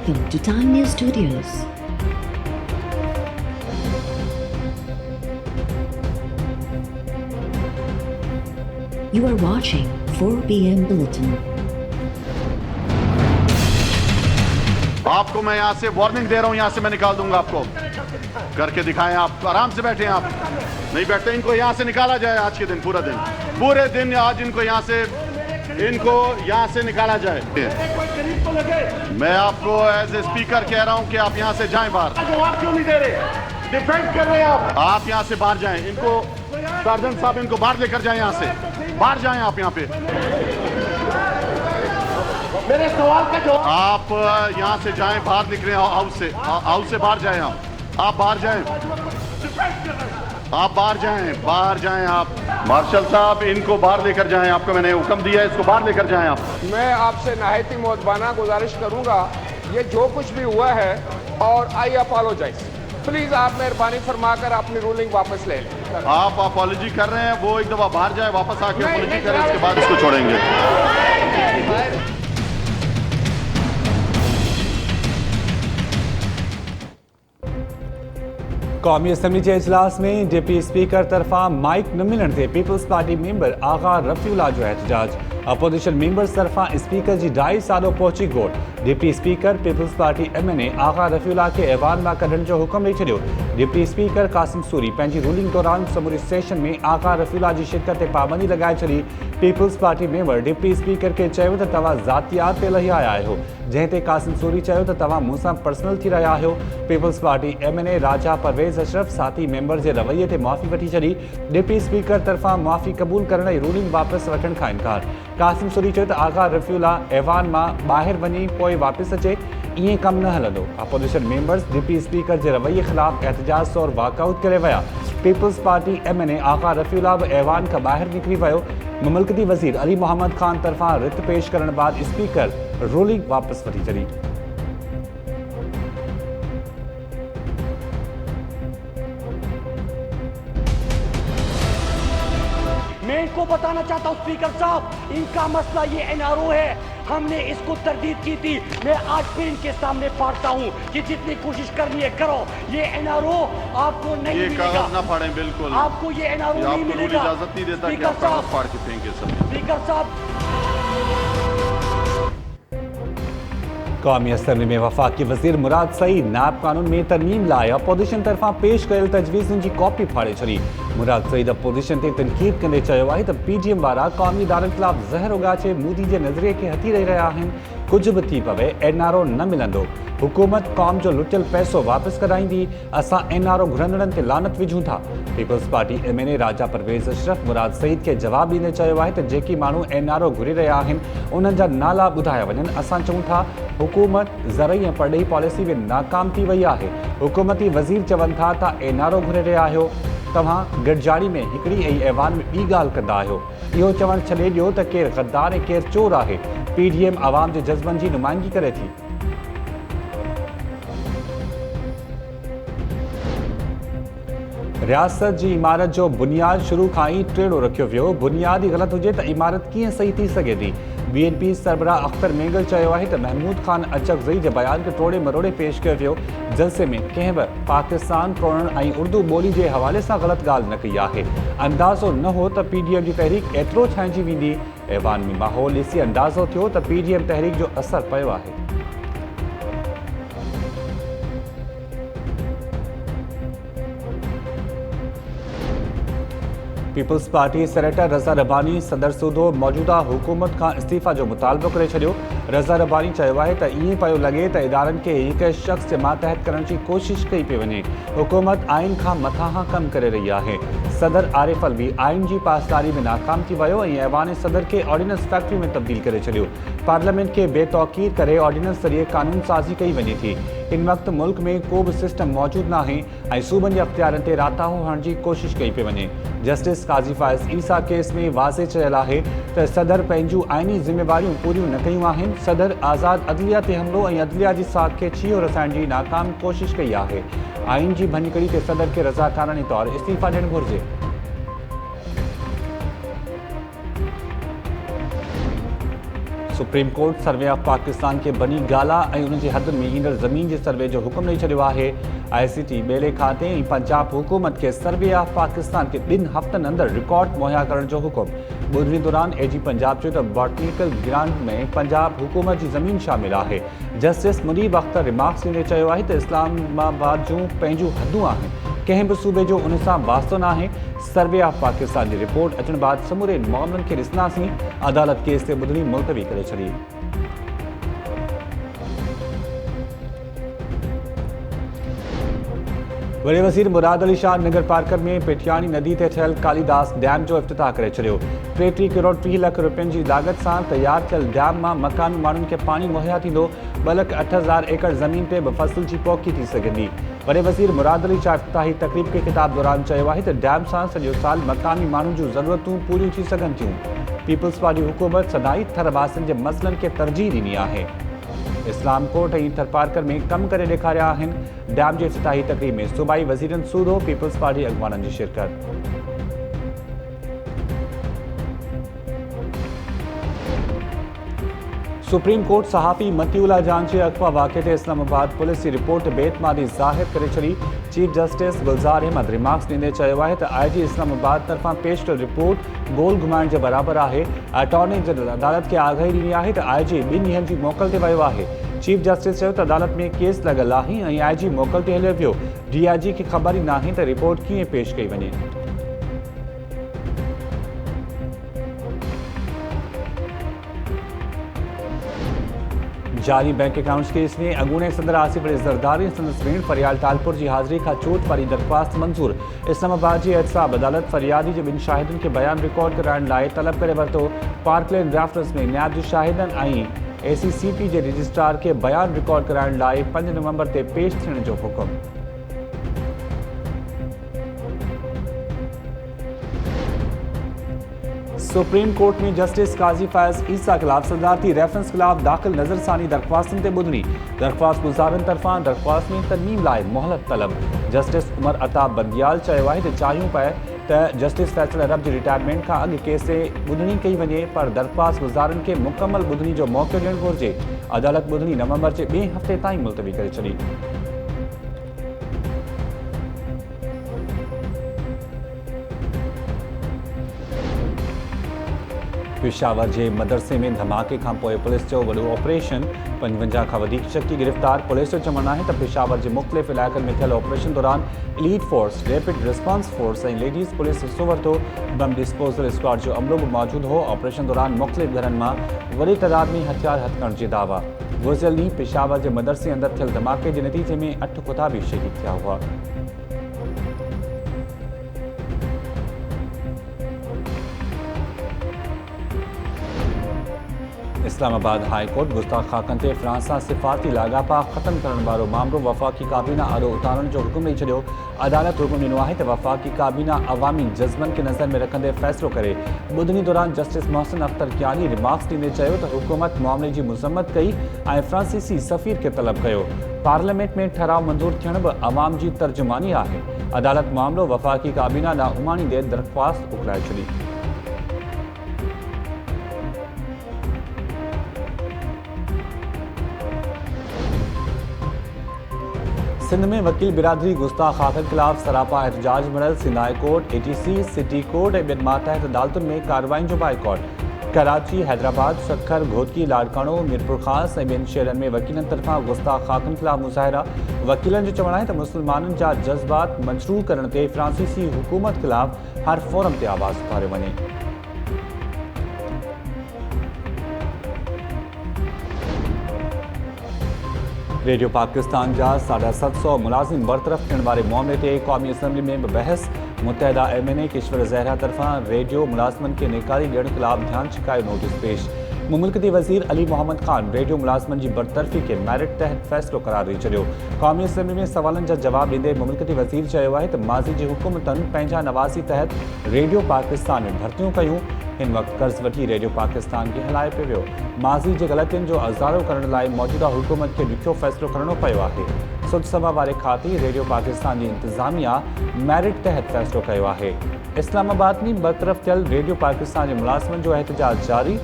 Welcome to Time News Studios. You are watching 4 p.m. Bulletin. आपको मैं यहाँ से वार्निंग दे रहा हूँ, यहाँ से मैं निकाल दूंगा आपको। करके दिखाएं, आप आराम से बैठे हैं। आप नहीं बैठते, इनको यहाँ से निकाला जाए। आज के दिन पूरे दिन आज इनको यहाँ से निकाला जाए। मैं आपको एज ए स्पीकर कह रहा हूँ कि आप यहाँ से जाएं बाहर। जवाब क्यों नहीं दे रहे? डिफेंड कर रहे हैं आप यहाँ से बाहर जाएं। इनको सर्जन साहब इनको बाहर लेकर जाएं, यहाँ से बाहर जाएं आप यहाँ पे। मेरे सवाल का जवाब। आप यहाँ से जाएं, बाहर निकले हाउस से बाहर जाएं। आप बाहर जाएं, आप बाहर जाएं आप। मार्शल साहब इनको बाहर लेकर जाएं। आपको मैंने हुक्म दिया है, इसको बाहर लेकर जाएं आप। मैं आपसे नहायती मोहब्बाना गुजारिश करूंगा, ये जो कुछ भी हुआ है, और आई अपोलोजाइज, प्लीज आप मेहरबानी फरमाकर अपनी रूलिंग वापस ले लें। आप अपॉलॉजी कर रहे हैं, वो एक दफा बाहर जाए, वापस आके अपॉलॉजी करें, उसके बाद इसको छोड़ेंगे। कौमी असम्बली के इजलास में डिप्टी स्पीकर तरफा माइक न मिलण ते peoples party member Agha Rafiullah जो एहतजाज। अपोजिशन मेंबर्स तरफा स्पीकर जी 2.5 सालों पहुंची court. Deputy speaker peoples party MNA Agha Rafiullah के ऐवान में कढण जो हुक्म ॾेई छॾियो। डिप्टी स्पीकर कासिम सूरी पंहिंजी रूलिंग दौरान समूरी सेशन में आगा रफीउल्लाह जी शिरकत ते पाबंदी लगाए छॾी। Peoples party member deputy speaker के चयो त तव्हां ज़ातियात ते लही आया आहियो, जंहिं ते कासिम सूरी चयो त तव्हां मूंसां पर्सनल थी रहिया आहियो। पीपल्स पार्टी MNA राजा परवेज़ अशरफ साथी मेंबर जे रवैये ते माफ़ी वठी छॾी। डिप्टी स्पीकर तरफां माफ़ी क़बूल करण ऐं रूलिंग वापसि वठण खां इनकार। कासिम सूरी चयो त आगा रफीउल्लाह ऐवान मां ॿाहिरि वञी पोइ वापसि अचे, ईअं कमु न हलंदो। अपोजिशन मेंबर्स डिप्टी स्पीकर जे रवैये ख़िलाफ़ एहतजाज तौरु वॉकआउट करे विया। Peoples party MNA Agha Rafiullah बि ऐवान खां ॿाहिरि निकिरी वियो। मुमलकती वज़ीर अली मोहम्मद ख़ान तरफां रिट पेश करण बाद स्पीकर रूलिंग वापसि वठी छॾी। मैं इनको बताना चाहता हूँ स्पीकर साहब, इनका मसला ये NRO है। हमने इसको तरदीद की थी। मैं आज फिर इनके सामने पढ़ता हूँ कि जितनी कोशिश करनी है करो। ये NRO आपको नहीं मिलेगा। कागज ना फाड़ें, बिल्कुल आपको ये NRO नहीं मिलेगा। इजाजत नहीं देता कि आप कागज फाड़ के फेंके सब। स्पीकर साहब, कौमी असम्बली में वफाकी वज़ीर मुराद सईद नायब कानून में तरमीम लाइ अपोजिशन तरफां पेश कयल तजवीज़ुनि जी कॉपी फाड़े छॾी। मुराद सईद अपोजिशन ते तनक़ीद कंदे चयो आहे त PDM वारा क़ौमी इदारनि ख़िलाफ़ ज़हर उगाचे मोदी जे नज़रिए खे हथी रही रहिया आहिनि। कुझु बि थी पवे, NRO न मिलंदो। हुकूमत क़ौम जो लुटियल पैसो वापसि कराईंदी। असां NRO घुरंदड़नि ते लानत विझूं था। पीपल्स पार्टी MNA राजा परवेज़ अशरफ मुराद सईद खे जवाब ॾींदे चयो आहे त जेकी माण्हू NRO घुरी रहिया आहिनि, उन्हनि जा नाला ॿुधाया वञनि। असां चऊं था हुकूमत ज़रई ऐं परॾेही पॉलिसी में नाकाम थी वई आहे। हुकूमती वज़ीर चवनि था त NRO घुरे रहिया आहियो। तव्हां गॾिजाणी में हिकिड़ी ऐं ऐवान में ॿी ॻाल्हि कंदा आहियो। इहो चवणु छॾे ॾियो त केरु गद्दार ऐं केरु चोर आहे। PDM आवाम जे जज़्बनि जी नुमाइंदगी करे थी। रियासत जी इमारत जो बुनियाद शुरू खां ई टेढ़ो रखियो वियो। बुनियाद ई ग़लति हुजे त इमारत कीअं सही थी सघे थी। BNP सरबराह अख्तर मेंगल चयो आहे त महमूद खान अचकज़ई जे बयान खे टोड़े मरोड़े पेश कयो वियो। जलसे में कंहिं बि पाकिस्तान तोड़ण ऐं उर्दू ॿोली जे हवाले सां ग़लति ॻाल्हि न कई आहे। अंदाज़ो न हो त PDM जी तहरीक एतिरो छांइजी वेंदी। ऐवान में माहौल ॾिसी अंदाज़ो थियो त PDM तहरीक जो असरु पियो आहे। पीपल्स पार्टी सेनेटर रज़ा रब्बानी सदर सूदो मौजूदा हुकूमत खां इस्तीफ़ा जो मुतालबो करे छॾियो। रज़ा रब्बानी चयो आहे त ईअं पियो लॻे त इदारनि खे हिक शख़्स जे मातहत करण जी कोशिश कई पई वञे। हुकूमत आइन खां मथां कमु करे रही आहे। सदर आरिफ अलवी आइन जी पासदारी में नाकाम थी वियो ऐं ऐवान सदर खे ऑर्डिनेंस फैक्ट्री में तब्दील करे छॾियो। पार्लियामेंट खे बेतौकीर करे ऑर्डिनेंस ज़रिए कानून साज़ी कई वञे थी। इन वक़्तु मुल्क में को बि सिस्टम मौजूदु न आहे ऐं सूबनि जे अख़्तियारनि ते राताहो हणण जी कोशिश कई पई वञे। जस्टिस काज़ी फ़ाइज़ ईसा केस में वाज़े चयल आहे त सदर पंहिंजूं आइनी ज़िम्मेवारियूं पूरियूं न कयूं आहिनि। सदर आज़ाद अदलिया ते हमिलो ऐं अदलिया जी साख खे छीयो रसाइण जी नाकाम कोशिश कई आहे। आइन जी भञकड़ी ते सदर खे रज़ाकाराने तौरु इस्तीफ़ा ॾियणु घुरिजे। Supreme court survey of Pakistan के बनी गाला ऐं उन जी हदुनि में ईंदड़ ज़मीन जे सर्वे जो हुकुम ॾेई छॾियो आहे। ICT ॿेले खाते ऐं पंजाब हुकूमत खे सर्वे ऑफ पाकिस्तान खे 2 हफ़्तनि अंदरि रिकॉर्ड मुहैया करण जो हुकुम। ॿुधणी दौरान AG पंजाब चयो त बॉटनिकल ग्रांट में पंजाब हुकूमत जी ज़मीन शामिल आहे। जस्टिस मुनीब अख्तर रिमार्क्स ॾींदे चयो आहे त इस्लामाबाद जूं पंहिंजूं हदूं आहिनि, कंहिं बि सूबे जो उन सां वास्तो न आहे। सर्वे ऑफ पाकिस्तान जी रिपोर्ट अचण बाद समूरे मामलनि खे ॾिसंदासीं। अदालत केस ते ॿुधणी मुलतवी करे छॾी। वॾे वज़ीर मुराद अली शाह नगर पार्कर में पेटियाणी नदी ते ठहियल कालीदास डैम जो इफ़्तिताह करे छॾियो। 33 करोड़ 30 लख रुपयनि जी लागत सां तयारु थियल डैम मां मकानी माण्हुनि खे पाणी मुहैया थींदो। 2,08,000 एकड़ ज़मीन ते बि फसल जी पोखी थी सघंदी। वॾे वज़ीर मुराद अली शाह इफ़्तिताही तक़रीब खे ख़िताब दौरान चयो आहे त डैम सां सॼो साल मकानी माण्हुनि जूं ज़रूरतूं पूरियूं थी सघनि थियूं। पीपल्स पार्टी हुकूमत सदाई थरवासियुनि जे मसइलनि खे तरजीह ॾिनी आहे। इस्लाम कोट ऐं थरपारकर में कम करे ॾेखारिया आहिनि। डैम जे इफ़्तिताही तक़रीब में सूबाई वज़ीरनि सूदो पीपल्स पार्टी अॻवाननि जी शिरकत। सुप्रीम कोर्ट सहाफ़ी मतीउल्ला जान जे अगवा वाक़े ते इस्लामाबाद पुलिस जी रिपोर्ट बेतमादी ज़ाहिर करे छॾी। Chief justice Gulzar Ahmed remarks ॾींदे चयो आहे त IG इस्लामाबाद तरफ़ां पेश कयल रिपोर्ट गोल घुमाइण जे बराबरि आहे। अटॉर्नी जनरल अदालत खे आगाही ॾिनी आहे त IG 2 ॾींहंनि जी मोकल ते वियो आहे। चीफ जस्टिस चयो त अदालत में केस लॻल आहे ऐं IG मोकल ते हलियो वियो। DIG खे ख़बर ई नाहे त रिपोर्ट कीअं पेश कई वञे। जारी बैंक अकाउंट्स केस में अॻूणे सदर आसिफ अली ज़रदारी संदसि भेण फरियाल तालपुर जी हाज़िरी खां चोट वारी दरख़्वास्त मंज़ूर। इस्लामाबाद जी एहतसाब अदालत फरियादी जे 2 शाहिदनि खे बयान रिकॉर्ड कराइण लाइ तलब करे वरितो। पार्कलैंड ड्राफ्टर्स में न्याब जे शाहिदनि ऐं ACCP जे रजिस्ट्रार खे बयान रिकॉर्ड कराइण लाइ 5 नवंबर ते पेश थियण जो हुकुम। सुप्रीम कोर्ट में जस्टिस काज़ी फैज़ ईसा खिलाफ सदारती रेफरेंस खिलाफ दाख़िल नज़रसानी दरख़्वास्तुनि ते ॿुधणी। दरख़्वास्त गुज़ारनि तरफ़ां दरख़्वास्त में तरमीम लाइ मोहलत तलब। जस्टिस उमर अता बंदियाल चयो आहे त चाहियूं पिए त जस्टिस फैसल अरब जी रिटायरमेंट खां अॻु केस ते ॿुधणी कई वञे, पर दरख़्वास्त गुज़ारनि खे मुकमल ॿुधणी जो मौक़ो ॾियणु घुरिजे। अदालत ॿुधणी नवंबर जे 2 हफ़्ते ताईं मुलतवी करे छॾी। पेशावर जे मदरसे में धमाके खां पोइ पुलिस जो वॾो ऑपरेशन। 55 खां वधीक शकी गिरफ़्तार। पुलिस जो चवणु आहे त पेशावर जे मुख़्तलिफ़ इलाइक़नि में थियल ऑपरेशन दौरान elite force, rapid response force ऐं लेडीज़ पुलिस हिसो वरितो। बम डिस्पोजल स्क्वाड जो अमलो बि मौजूदु हो। ऑपरेशन दौरान मुख़्तलिफ़ घरनि मां वॾी तइदाद में हथियार हथ करण जे दावा। गुज़िरियल ॾींहुं पेशावर जे मदरसे अंदरि थियल धमाके जे नतीजे में 8 खुदा बि शहीद थिया हुआ। इस्लामाबाद हाई कोर्ट गुस्ताख खाकनि ते फ्रांस सां सिफ़ारती लाॻापा ख़तमु करण वारो मामलो वफ़ाक़ी काबीना आॾो उतारण जो हुकुम ॾेई छॾियो। अदालत हुकुम ॾिनो आहे त वफ़ाक़ी काबीना अवामी जज़्बनि खे नज़र में रखंदे फ़ैसिलो करे। ॿुधणी दौरान जस्टिस मोहसिन अख्तर कियानी रिमार्क्स ॾींदे चयो त हुकूमत मामले जी मज़म्मत कई ऐं फ्रांसीसी सफ़ीर खे तलब कयो। पार्लियामेंट में ठराव मंज़ूर थियण बि अवाम जी तर्जुमानी आहे। अदालत मामलो वफ़ाक़ी काबीना ॾांहुं उमाणींदे दरख़्वास्त मोकिलाए छॾी। सिंध में वकील बिरादरी गुस्ताख खाकनि खिलाफ़ सरापा एहतजाज मरल। Sindh high court, ATC, city court ऐं ॿियनि मातहत अदालतुनि में कार्रवाइनि जो बाइकॉट। कराची, हैदराबाद, सखर, घोटकी, लाड़काणो, मीरपुर ख़ास ऐं ॿियनि शहरनि में वकीलनि तरफ़ां गुस्ताख खाकनि खिलाफ़ मुज़ाहिरा। वकीलनि जो चवणु आहे त मुस्लमाननि जा जज़्बात मजरूह करण ते फ्रांसीसी हुकूमत खिलाफ़ हर फोरम ते आवाज़ उथारियो वञे। रेडियो पाकिस्तान जा 750 मुलाज़िम बरतरफ़ थियण वारे मामले ते क़ौमी असम्बली में बि बहस। मुतहदा MNA किश्वर ज़हरा तरफ़ां रेडियो मुलाज़िमनि खे निकारी ॾियण ख़िलाफ़ ध्यान छिकायो नोटिस पेश। मुमलिकती वज़ीर अली मोहम्मद ख़ान रेडियो मुलाज़िमनि जी बरतरफ़ी खे मैरिट तहत फ़ैसिलो करार ॾेई छॾियो। क़ौमी असम्बली में सवालनि जा जवाब ॾींदे मुमलिकती वज़ीर चयो आहे त माज़ी जी हुकूमतुनि पंहिंजा नवाज़ी तहत रेडियो पाकिस्तान में भर्तियूं कयूं। हिन वक़्तु कर्ज़ वठी रेडियो पाकिस्तान खे हलाए पियो वियो। माज़ी जे ग़लतियुनि जो अज़ारो करण लाइ मौजूदा हुकूमत खे ॾुखियो फ़ैसिलो करणो पियो आहे। सुद सभा वारे खाते रेडियो पाकिस्तान जी इंतज़ामिया मैरिट तहत फ़ैसिलो कयो आहे। इस्लामाबाद में बरतरफ़ थियल रेडियो पाकिस्तान जे मुलाज़िमनि जो एहतजाज जारी।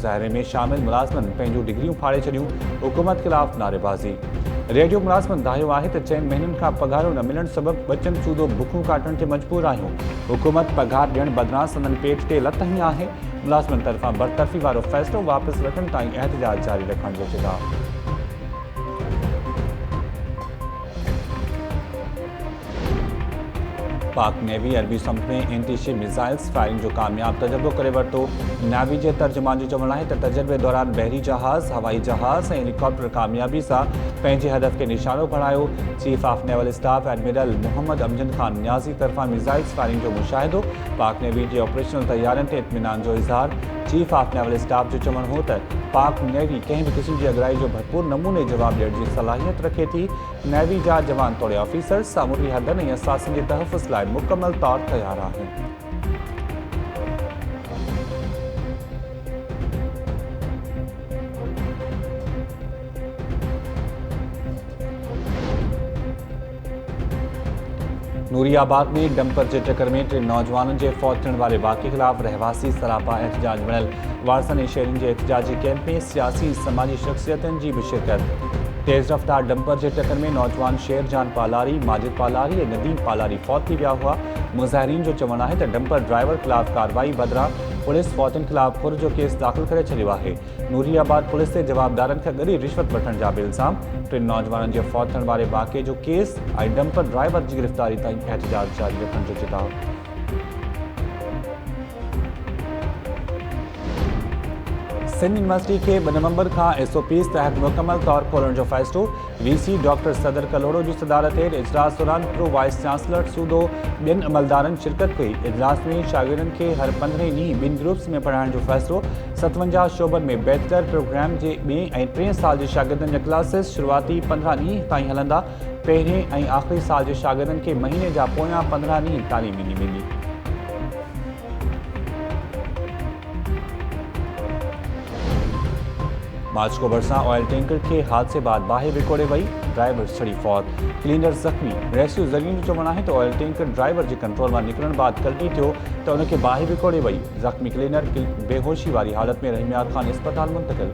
मुज़ाहरे में शामिल मुलाज़िमनि पंहिंजूं डिग्रियूं फाड़े छॾियूं। हुकूमत ख़िलाफ़ नारेबाज़ी। रेडियो मुलाज़िमनि दाहियो आहे त 6 महीननि खां पघारूं न मिलण सबबि बचनि सूदो बुखूं काटण ते मजबूर आहियूं। हुकूमत पघार ॾियण बदिरां संदनि पेट ते लत हई आहे। मुलाज़िमनि तरफ़ां बरतरफ़ी वारो फ़ैसिलो वापसि वठण ताईं एहतजाज जारी रखण जो चिताब। पाक नेवी अरबी समुंड में एंटी शिप मिसाइल्स फायरिंग जो कामयाब तजर्बो करे वरितो। नेवी जे तर्जुमान जो चवणु आहे त तजर्बे दौरान बहरी जहाज़, हवाई जहाज़ ऐं हेलीकॉप्टर कामयाबी सां पंहिंजे हदफ़ खे निशानो बणायो। Chief of naval staff admiral Mohammad Amjad Khan Niazi तरफ़ां मिसाइल्स फायरिंग जो मुशाहिदो। पाक नेवी जे ऑपरेशनल तैयारियुनि ते इत्मीनान जो इज़हार। चीफ ऑफ नेवल स्टाफ जो चवणु हो त पाक नेवी कंहिं बि क़िस्म जी अगराई जो भरपूर नमूने जवाब ॾियण जी सलाहियत रखे थी। नेवी जा जवान तोड़े ऑफिसर्स सामूंडी हदनि ऐं असासनि जे तहफ़ुज़ लाइ मुकमल तौर तैयार आहिनि। नूरियाबाद में डंपर जे टक्कर में 3 नौजवाननि जे फौत थियण वारे वाक़े ख़िलाफ़ रहवासी सरापा एहतजाज बणियल। वारसनि ऐं शहरियुनि जे एहतजाजी कैंप में सियासी समाजी शख़्सियतुनि जी बि शिरकत। तेज़ रफ़्तार डंपर जे टक्कर में नौजवान शेरजान पालारी, माजिद पालारी ऐं नदीम पालारी फौत थी विया हुआ। मुज़ाहिरीन जो चवणु आहे त डंपर ड्राइवर ख़िलाफ़ कार्रवाई बदिरां पुलिस फौतनि ख़िलाफ़ खुर जो केस दाख़िल करे छॾियो आहे। नूरियाबाद पुलिस ते जवाबदारनि खां गॾु रिश्वत वठण जा बि इल्ज़ाम। 3 नौजवाननि जे फौत थियण वारे वाक़े जो केस ऐं डंपर ड्राइवर जी गिरफ़्तारी ताईं एहतजाज जारी रखण जो चिताब। सिंध यूनिवर्सिटी के 2 नवंबर का SOPs तहत मुकम्मल तौर खोलण जो फ़ैसिलो। VC डॉक्टर सदर कलोड़ो जी सदारत हेठि इजलास दौरान प्रो वाइस चांसलर सूदो 2 अमलदारनि शिरकत कई। इजलास में शागिर्दनि खे हर 15 ॾींहं 2 ग्रुप्स में पढ़ाइण जो फ़ैसिलो। 57 शोबनि में बैचलर प्रोग्राम जे 2 ऐं 3 साल जे शागिर्दनि जा क्लासिस शुरूआती 15 ॾींहं ताईं हलंदा। पहिरें ऐं आख़िरी साल जे शागिर्दनि खे महीने जा पोयां 15 ॾींहं तालीम ॾिनी वेंदी। माचको भरिसां ऑयल टैंकर के हादसे बाद बाहि विकोड़े वई, ड्राइवर छड़ी फौत, क्लीनर ज़ख़्मी। रेस्क्यू ज़रियनि जो चवणु आहे त ऑयल टैंकर ड्राइवर जे कंट्रोल मां निकिरण बाद कल्टी थियो त उनखे बाहि विकोड़े वई। ज़ख़्मी क्लीनर बेहोशी वारी हालत में रहीमियार खान अस्पताल मुंतक़िल।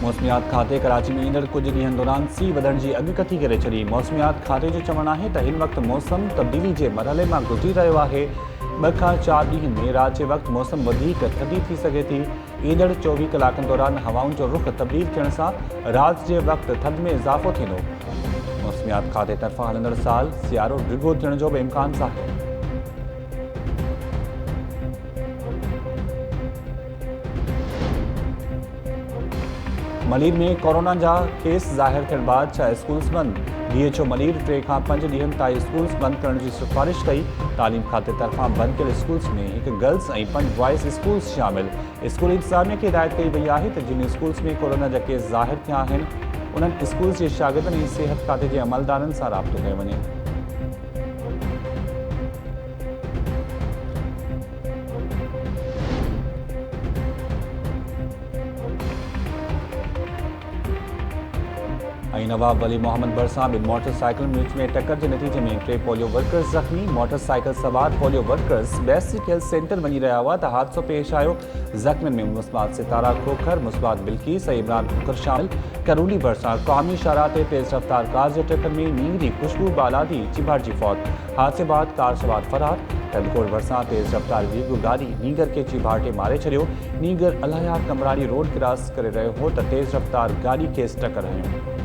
मौसमियात खाते कराची में ईंदड़ कुछ ॾींहनि दौरान सी वधण जी अॻकथी करे छॾी। मौसमियात खाते जो चवणु आहे त हिन वक़्तु मौसम तब्दीली जे मरहले मां गुज़री रहियो आहे। 2 खां 4 ॾींहनि में राति जे वक़्तु मौसम वधीक थधी थी सघे थी। ईंदड़ 24 कलाकनि दौरान हवाउनि जो रुख तब्दील थियण सां राति जे वक़्तु थधि में इज़ाफ़ो थींदो। मौसमियात खाते तरफ़ां हलंदड़ साल सियारो डिघो थियण जो बि इम्कान आहे। मलीर में कोरोना जा केस ज़ाहिर थियण बाद 6 स्कूल्स बंद। DHO मलीर 3 खां 5 ॾींहनि ताईं स्कूल्स बंदि करण जी सिफ़ारिश कई। तालीम खाते तरफ़ां बंदि कयल स्कूल्स में 1 गर्ल्स ऐं 5 बॉयज़ स्कूल्स शामिल। स्कूल इंतज़ामिया खे हिदायत कई वई आहे त जिन स्कूल्स में कोरोना जा केस ज़ाहिर थिया आहिनि उन्हनि स्कूल्स जे शागिर्दनि ऐं सिहत खाते जे अमलदारनि सां राब्तो कयो वञे। नवाब वली मोहम्मद भरिसां 2 मोटरसाइकिल में टक्कर के नतीजे में 3 पोलियो वर्कर्स ज़ख़्मी। मोटरसाइकिल सवार पोलियो वर्कर्स बैसी केयर सेंटर वही रहा हुआ तो हादसो पेश आयो। ज़ख़्मियों में मुस्बात सितारा खोखर, मुस्बात बिल्किस और इमरान खोखर शामिल। करूली भरिसां क़ौमी शाहराह ते तेज़ रफ्तार कार के टक्कर में नींगरी खुशबू बालादी चिभाड़जी फौत। हादसे बाद कार सवार फरार। तदकोट भरिसां तेज़ रफ्तार वीगो गाड़ी नीगर के चिभाटे मारे छॾियो। नीगर अलाया कमराड़ी रोड क्रॉस करे रहियो हो तो तेज़ रफ्तार गाड़ी खेसि टक्कर हयो।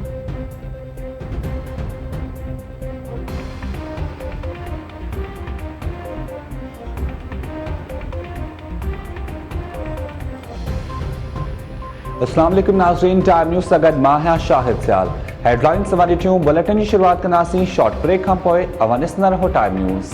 अस्सलाम वालेकुम नाज़रीन, टाइम न्यूज़ सां गॾु मां आहियां शाहिद सियाल। हेडलाइन्स वारी टियूं बुलेटिन जी शुरूआत कंदासीं शॉर्ट ब्रेक खां पोइ। अवां ॾिसंदा रहो टाइम न्यूज़।